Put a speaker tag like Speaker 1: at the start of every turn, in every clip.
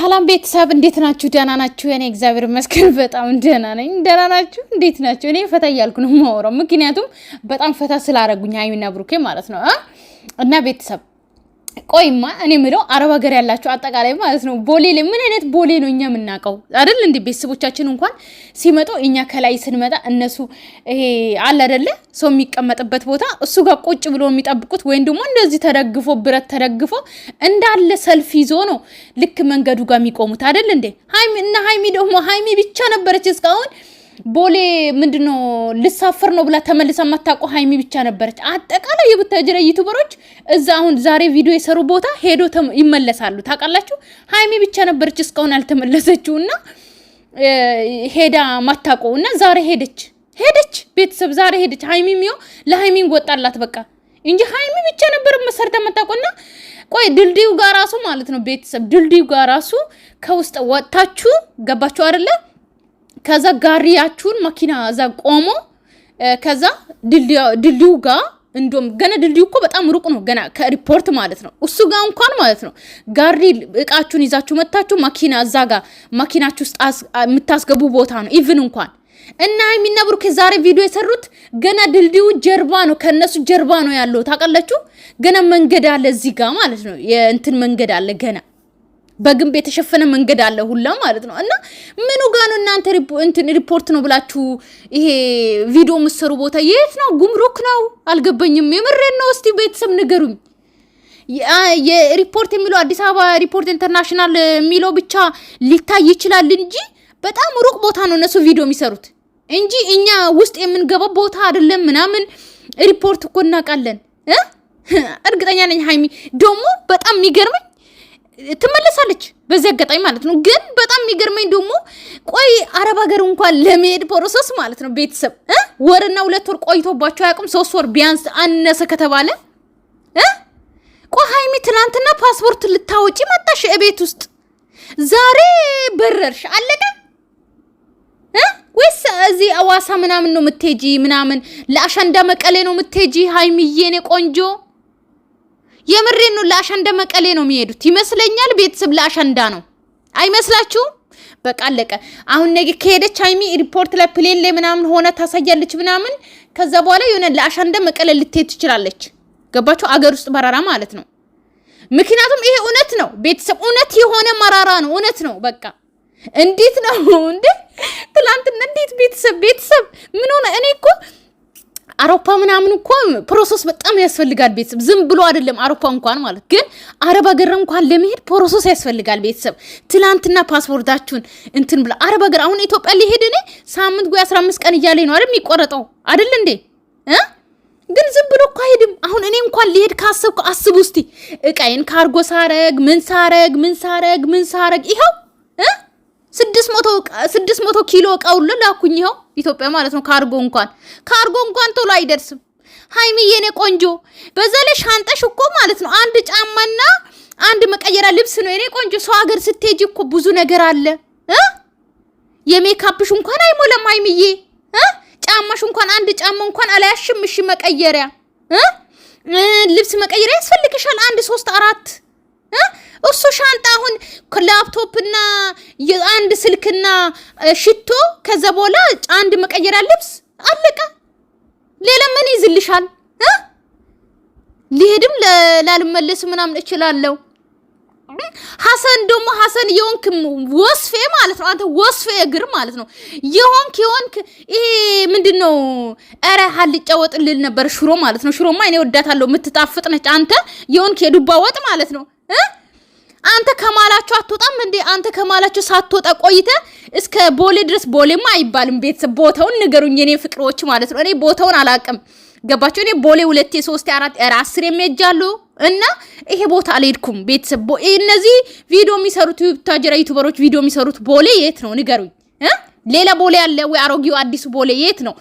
Speaker 1: ሰላም ቤተሰብ እንዴት ናችሁ? ደህና ናችሁ? እኔ እግዚአብሔር ይመስገን በጣም ደህና ነኝ። ደህና ናችሁ? እንዴት ናችሁ? እኔ ፈታ እያልኩ ነው የማወራው፣ ምክንያቱም በጣም ፈታ ስላረጉኝ ሀይሚና ብሩኬ ማለት ነው። እና ቤተሰብ ቆይማ እኔ ምለው አረብ ሀገር ያላችሁ አጠቃላይ ማለት ነው ቦሌ ላይ ምን አይነት ቦሌ ነው እኛ የምናውቀው አይደል እንዴ? ቤተሰቦቻችን እንኳን ሲመጡ እኛ ከላይ ስንመጣ እነሱ ይሄ አለ አይደለ ሰው የሚቀመጥበት ቦታ እሱ ጋር ቁጭ ብሎ የሚጠብቁት ወይም ደግሞ እንደዚህ ተደግፎ ብረት ተደግፎ እንዳለ ሰልፍ ይዞ ነው ልክ መንገዱ ጋር የሚቆሙት አይደል እንዴ? ሀይሚ ደግሞ ሀይሚ ብቻ ነበረች እስካሁን ቦሌ ምንድነው ልሳፈር ነው ብላ ተመልሳ ማታውቀው ሀይሚ ብቻ ነበረች። አጠቃላይ የቡታጅራ ዩቲዩበሮች እዛ አሁን ዛሬ ቪዲዮ የሰሩ ቦታ ሄዶ ይመለሳሉ። ታውቃላችሁ ሀይሚ ብቻ ነበረች እስካሁን ያልተመለሰችውና ሄዳ ማታውቀውና ዛሬ ሄደች ቤተሰብ ዛሬ ሄደች። ሀይሚሚዮ ለሀይሚን ወጣላት በቃ እንጂ ሀይሚ ብቻ ነበር መሰርታ ማታውቀውና ቆይ ድልድዩ ጋር ራሱ ማለት ነው ቤተሰብ ድልድዩ ጋር ራሱ ከውስጥ ወጣችሁ ገባችሁ አይደለ? ከዛ ጋሪያችሁን መኪና እዛ ቆሞ ከዛ ድልድዩ ጋር እንደም ገና ድልድዩ እኮ በጣም ሩቅ ነው ገና ከሪፖርት ማለት ነው። እሱ ጋር እንኳን ማለት ነው ጋሪ እቃችሁን ይዛችሁ መጣችሁ መኪና እዛ ጋር መኪናችሁ ውስጥ የምታስገቡ ቦታ ነው ኢቭን እንኳን እና ሀይሚና ብሩኬ ዛሬ ቪዲዮ የሰሩት ገና ድልድዩ ጀርባ ነው ከነሱ ጀርባ ነው ያለው። ታውቃላችሁ ገና መንገድ አለ እዚህ ጋር ማለት ነው የእንትን መንገድ አለ ገና በግንብ የተሸፈነ መንገድ አለ ሁላ ማለት ነው። እና ምኑ ጋር ነው እናንተ እንትን ሪፖርት ነው ብላችሁ ይሄ ቪዲዮ መስሩ ቦታ የት ነው? ጉምሩክ ነው? አልገባኝም። የምሬን ነው። እስቲ ቤተሰብ ንገሩኝ። የሪፖርት የሚለው አዲስ አበባ ሪፖርት ኢንተርናሽናል የሚለው ብቻ ሊታይ ይችላል እንጂ በጣም ሩቅ ቦታ ነው እነሱ ቪዲዮ የሚሰሩት እንጂ እኛ ውስጥ የምንገባው ቦታ አይደለም ምናምን። ሪፖርት እኮ እናውቃለን። እርግጠኛ ነኝ ሀይሚ ደግሞ በጣም የሚገርመኝ ትመለሳለች በዚህ አጋጣሚ ማለት ነው። ግን በጣም የሚገርመኝ ደግሞ ቆይ አረብ ሀገር እንኳን ለመሄድ ፕሮሰስ ማለት ነው ቤተሰብ ወርና 2 ወር ቆይቶባቸው አያውቁም? 3 ወር ቢያንስ አነሰ ከተባለ ቆይ ሀይሚ ትናንትና ፓስፖርት ልታወጪ መጣሽ እቤት ውስጥ ዛሬ በረርሽ አለቀ ወይስ እዚህ አዋሳ ምናምን ነው የምትሄጂ? ምናምን ለአሸንዳ መቀሌ ነው የምትሄጂ? ሀይሚዬ ኔ ቆንጆ የምሬን ነው ለአሸንዳ መቀሌ ነው የሚሄዱት ይመስለኛል። ቤተሰብ ለአሸንዳ ነው አይመስላችሁም? በቃ አለቀ። አሁን ነገ ከሄደች ሀይሚ ሪፖርት ላይ ፕሌን ላይ ምናምን ሆነ ታሳያለች ምናምን። ከዛ በኋላ የሆነ ለአሸንዳ መቀሌ ልትሄድ ትችላለች። ገባችሁ? አገር ውስጥ በራራ ማለት ነው። ምክንያቱም ይሄ እውነት ነው ቤተሰብ፣ እውነት የሆነ መራራ ነው። እውነት ነው በቃ እንዴት ነው እንዴ ትላንትና እንዴት ቤተሰብ ምን ሆነ? እኔ እኮ አውሮፓ ምናምን እኮ ፕሮሰስ በጣም ያስፈልጋል ቤተሰብ፣ ዝም ብሎ አይደለም አውሮፓ እንኳን ማለት ግን አረብ ሀገር እንኳን ለመሄድ ፕሮሰስ ያስፈልጋል ቤተሰብ። ትላንትና ፓስፖርታችሁን እንትን ብላ አረብ ሀገር አሁን ኢትዮጵያ ሊሄድ እኔ ሳምንት ወይ 15 ቀን እያለኝ ነው አይደል የሚቆረጠው አይደል እንዴ? ግን ዝም ብሎ እኮ አይሄድም። አሁን እኔ እንኳን ሊሄድ ካሰብኩ አስቡ እስቲ እቃዬን ካርጎ ሳረግ ምን ሳረግ ይኸው 600 ኪሎ እቃው ላኩኝ ይኸው ኢትዮጵያ ማለት ነው። ካርጎ እንኳን ቶሎ አይደርስም። ሀይሚዬ ኔ ቆንጆ በዛ ላይ ሻንጣሽ እኮ ማለት ነው አንድ ጫማና አንድ መቀየራ ልብስ ነው የኔ ቆንጆ። ሰው ሀገር ስትሄጂ እኮ ብዙ ነገር አለ። የሜካፕሽ እንኳን አይሞላም ሀይሚዬ። ጫማሽ እንኳን አንድ ጫማ እንኳን አላያሽም። እሺ መቀየሪያ ልብስ መቀየሪያ ያስፈልግሻል 1 3 4 እሱ ሻንጣ አሁን ላፕቶፕና የአንድ ስልክና ሽቶ ከዛ በኋላ አንድ መቀየሪያ ልብስ አለቀ። ሌላ ምን ይዝልሻል? ሊሄድም ላልመለስ ምናምን እችላለሁ። ሐሰን የሆንክ ወስፌ ማለት ነው። አንተ ወስፌ እግር ማለት ነው የሆንክ ይሄ ምንድነው? አረ ሀልጫ ወጥ ልል ነበር ሽሮ ማለት ነው። ሽሮማ እኔ ወዳታለሁ የምትጣፍጥ ነች። አንተ የሆንክ የዱባ ወጥ ማለት ነው። አንተ ከማላችሁ አትወጣም እንዴ? አንተ ከማላችሁ ሳትወጣ ቆይተ እስከ ቦሌ ድረስ ቦሌማ አይባልም ቤተሰብ። ቦታውን ንገሩኝ የኔ ፍቅሮች ማለት ነው። እኔ ቦታውን አላቅም ገባችሁ? እኔ ቦሌ 2 3 4 10 የሚያጃሉ እና ይሄ ቦታ አልሄድኩም ቤተሰብ። እነዚህ ቪዲዮ የሚሰሩት ዩቲዩበሮች ዩቲዩበሮች ቪዲዮ የሚሰሩት ቦሌ የት ነው ንገሩኝ። ሌላ ቦሌ አለ ወይ? አሮጌው አዲሱ ቦሌ የት ነው?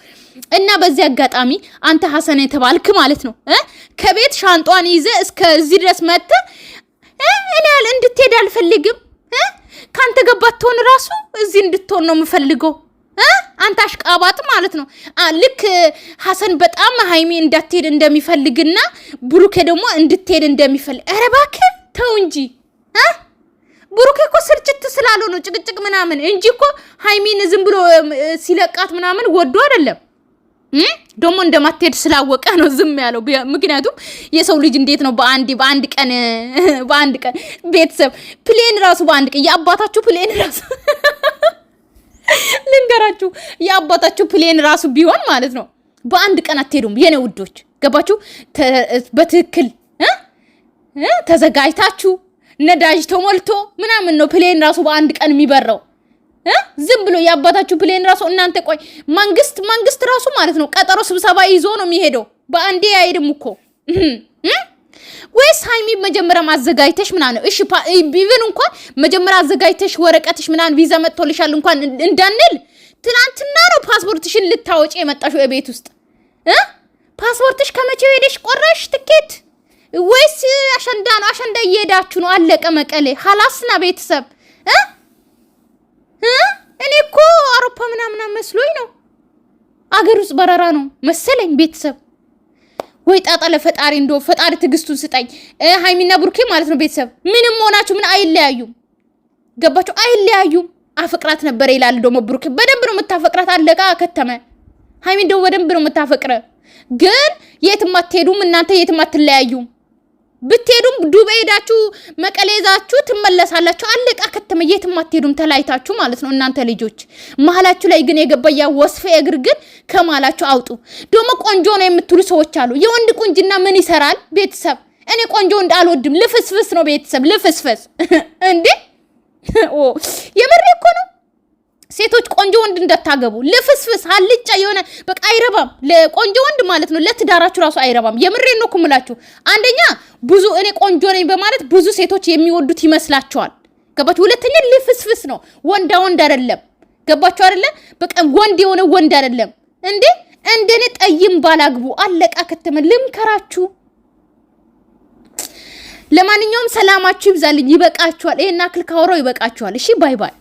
Speaker 1: እና በዚህ አጋጣሚ አንተ ሐሰን የተባልክ ማለት ነው ከቤት ሻንጧን ይዘ እስከዚህ ድረስ መጥተ እኔ እንድትሄድ አልፈልግም። ካንተ ገባትሆን ራሱ እዚህ እንድትሆን ነው የምፈልገው። አንተ አሽቃባጥ ማለት ነው። ልክ ሐሰን በጣም ሀይሚ እንዳትሄድ እንደሚፈልግና ብሩኬ ደግሞ እንድትሄድ እንደሚፈልግ። ኧረ እባክህ ተው እንጂ ብሩኬ እኮ ስርጭት ስላለው ነው ጭቅጭቅ ምናምን እንጂ እኮ ሃይሚን ዝም ብሎ ሲለቃት ምናምን ወዶ አይደለም። ደግሞ እንደማትሄድ ስላወቀ ነው ዝም ያለው። ምክንያቱም የሰው ልጅ እንዴት ነው በአንድ ቀን ቤተሰብ ፕሌን ራሱ በአንድ ቀን የአባታችሁ ፕሌን ራሱ ልንገራችሁ የአባታችሁ ፕሌን ራሱ ቢሆን ማለት ነው በአንድ ቀን አትሄዱም የኔ ውዶች። ገባችሁ? በትክክል ተዘጋጅታችሁ ነዳጅ ተሞልቶ ምናምን ነው ፕሌን ራሱ በአንድ ቀን የሚበረው። ዝም ብሎ የአባታችሁ ፕሌን ራሱ እናንተ ቆይ መንግስት ራሱ ማለት ነው ቀጠሮ ስብሰባ ይዞ ነው የሚሄደው። በአንዴ አይሄድም እኮ ወይስ ሃይሚ መጀመሪያ ማዘጋጅተሽ ምናምን ነው? እሺ ቢብን እንኳን መጀመሪያ አዘጋጅተሽ ወረቀትሽ ምናምን ቪዛ መጥቶልሻል እንኳን እንዳንል ትናንትና ነው ፓስፖርትሽን ልታወጪ የመጣሽው የቤት ውስጥ ፓስፖርትሽ ከመቼው ሄደሽ ቆረሽ ትኬት ወይስ አሸንዳ ነው? አሸንዳ እየሄዳችሁ ነው። አለቀ መቀሌ ሐላስና ቤተሰብ እኔ እኮ አውሮፓ ምናምን መስሎኝ ነው አገር ውስጥ በረራ ነው መሰለኝ ቤተሰብ። ወይ ጣጣ ለፈጣሪ እንደው ፈጣሪ ትግስቱን ስጠኝ። ሃይሚና ብሩኬ ማለት ነው ቤተሰብ ምንም ሆናችሁ ምን አይለያዩም። ገባችሁ? አይለያዩም። አፈቅራት ነበር ይላል ደግሞ ብሩኬ። በደንብ ነው የምታፈቅራት። አለቃ ከተመ። ሃይሚን ደግሞ በደንብ ነው የምታፈቅረ። ግን የትም አትሄዱም እናንተ፣ የትም አትለያዩም። ብትሄዱም ዱባይ ሄዳችሁ መቀሌ ይዛችሁ ትመለሳላችሁ። አለቃ ከተመ። የትም አትሄዱም ተላይታችሁ ማለት ነው እናንተ ልጆች። መሀላችሁ ላይ ግን የገባያ ወስፌ እግር ግን ከማላችሁ አውጡ። ደግሞ ቆንጆ ነው የምትሉ ሰዎች አሉ። የወንድ ቁንጅና ምን ይሰራል ቤተሰብ? እኔ ቆንጆ ወንድ አልወድም። ልፍስፍስ ነው ቤተሰብ፣ ልፍስፍስ እንዴ! የምሬ እኮ ነው። ሴቶች ቆንጆ ወንድ እንዳታገቡ። ልፍስፍስ አልጫ የሆነ በቃ አይረባም። ለቆንጆ ወንድ ማለት ነው ለትዳራችሁ ራሱ አይረባም። የምሬን ነው ኩምላችሁ። አንደኛ ብዙ እኔ ቆንጆ ነኝ በማለት ብዙ ሴቶች የሚወዱት ይመስላችኋል። ገባችሁ? ሁለተኛ ልፍስፍስ ነው፣ ወንዳ ወንድ አይደለም። ገባችሁ አይደለ? በቃ ወንድ የሆነ ወንድ አይደለም እንዴ። እንደኔ ጠይም ባላግቡ። አለቃ ከተመ። ልምከራችሁ። ለማንኛውም ሰላማችሁ ይብዛልኝ። ይበቃችኋል። ይሄና አክል ካወራው ይበቃችኋል። እሺ ባይ ባይ።